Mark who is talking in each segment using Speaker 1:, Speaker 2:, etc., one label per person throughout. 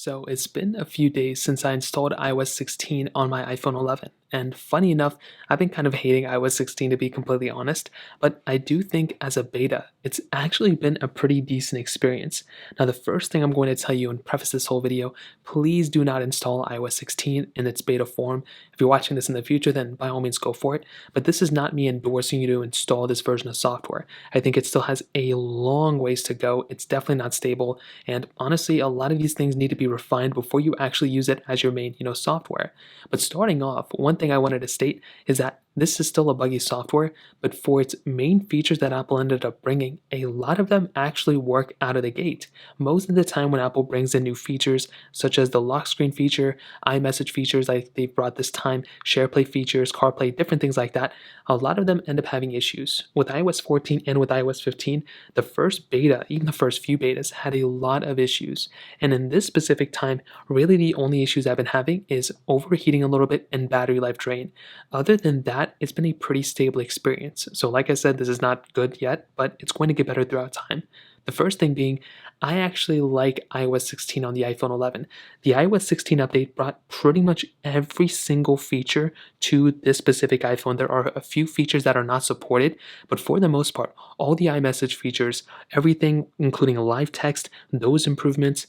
Speaker 1: So it's been a few days since I installed iOS 16 on my iPhone 11. And funny enough, I've been kind of hating iOS 16 to be completely honest, but I do think as a beta, it's actually been a pretty decent experience. Now, the first thing I'm going to tell you and preface this whole video, please do not install iOS 16 in its beta form. If you're watching this in the future, then by all means go for it. But this is not me endorsing you to install this version of software. I think it still has a long ways to go. It's definitely not stable. And honestly, a lot of these things need to be refined before you actually use it as your main, software. But starting off, one thing I wanted to state is that this is still a buggy software, but for its main features that Apple ended up bringing, a lot of them actually work out of the gate. Most of the time when Apple brings in new features, such as the lock screen feature, iMessage features like they've brought this time, SharePlay features, CarPlay, different things like that, a lot of them end up having issues. With iOS 14 and with iOS 15, the first beta, even the first few betas, had a lot of issues. And in this specific time, really the only issues I've been having is overheating a little bit and battery life drain. Other than that, it's been a pretty stable experience. So like I said, this is not good yet, but it's going to get better throughout time. The first thing being, I actually like iOS 16 on the iPhone 11. The iOS 16 update brought pretty much every single feature to this specific iPhone. There are a few features that are not supported, but for the most part, all the iMessage features, everything including live text, those improvements,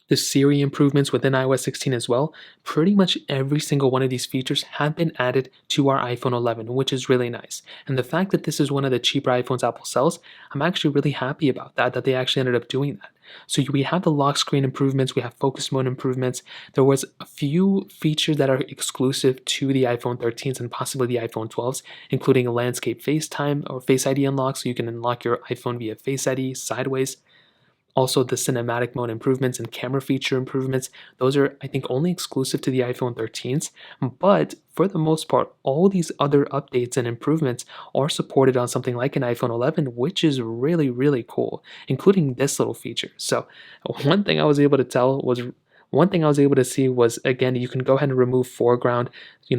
Speaker 1: the Siri improvements within iOS 16 as well, pretty much every single one of these features have been added to our iPhone 11, which is really nice. And the fact that this is one of the cheaper iPhones Apple sells, I'm actually really happy about that they actually ended up doing that. So we have the lock screen improvements, we have focus mode improvements. There was a few features that are exclusive to the iPhone 13s and possibly the iPhone 12s, including a landscape FaceTime or Face ID unlock, so you can unlock your iPhone via Face ID sideways. Also, the cinematic mode improvements and camera feature improvements, those are, I think, only exclusive to the iPhone 13s. But for the most part, all these other updates and improvements are supported on something like an iPhone 11, which is really, really cool, including this little feature. So, one thing I was able to see was, again, you can go ahead and remove foreground,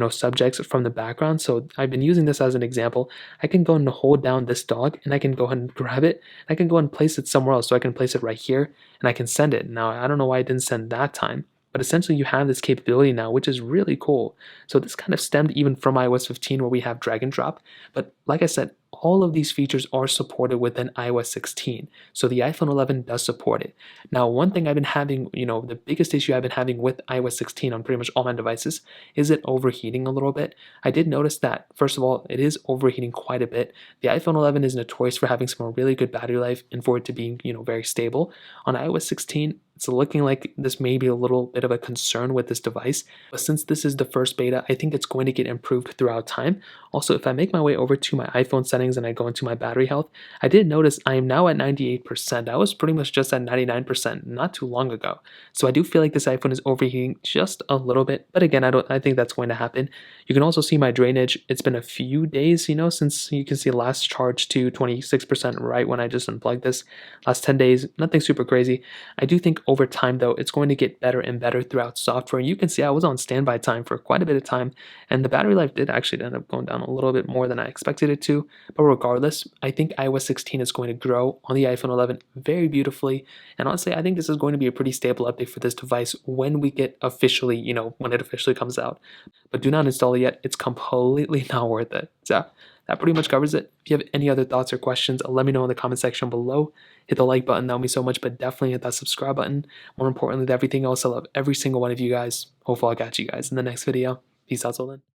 Speaker 1: subjects from the background. So I've been using this as an example. I can go and hold down this dog and I can go ahead and grab it. I can go and place it somewhere else. So I can place it right here and I can send it. Now, I don't know why I didn't send that time, but essentially you have this capability now, which is really cool. So this kind of stemmed even from iOS 15 where we have drag and drop. But like I said, all of these features are supported within iOS 16. So the iPhone 11 does support it. Now, one thing I've been having, the biggest issue I've been having with iOS 16 on pretty much all my devices is it overheating a little bit. I did notice that, first of all, it is overheating quite a bit. The iPhone 11 is notorious for having some really good battery life and for it to be, very stable. On iOS 16, it's looking like this may be a little bit of a concern with this device, but since this is the first beta, I think it's going to get improved throughout time. Also, if I make my way over to my iPhone settings and I go into my battery health, I did notice I am now at 98%. I was pretty much just at 99% not too long ago. So I do feel like this iPhone is overheating just a little bit, but again, I think that's going to happen. You can also see my drainage. It's been a few days, since you can see last charge to 26% right when I just unplugged this. Last 10 days, nothing super crazy. I do think over time, though, it's going to get better and better throughout software. You can see I was on standby time for quite a bit of time, and the battery life did actually end up going down a little bit more than I expected it to. But regardless, I think iOS 16 is going to grow on the iPhone 11 very beautifully. And honestly, I think this is going to be a pretty stable update for this device when we get officially, when it officially comes out. But do not install it yet. It's completely not worth it. So that pretty much covers it. If you have any other thoughts or questions, let me know in the comment section below. Hit the like button, that would mean so much, but definitely hit that subscribe button. More importantly than everything else, I love every single one of you guys. Hopefully I'll catch you guys in the next video. Peace out till then.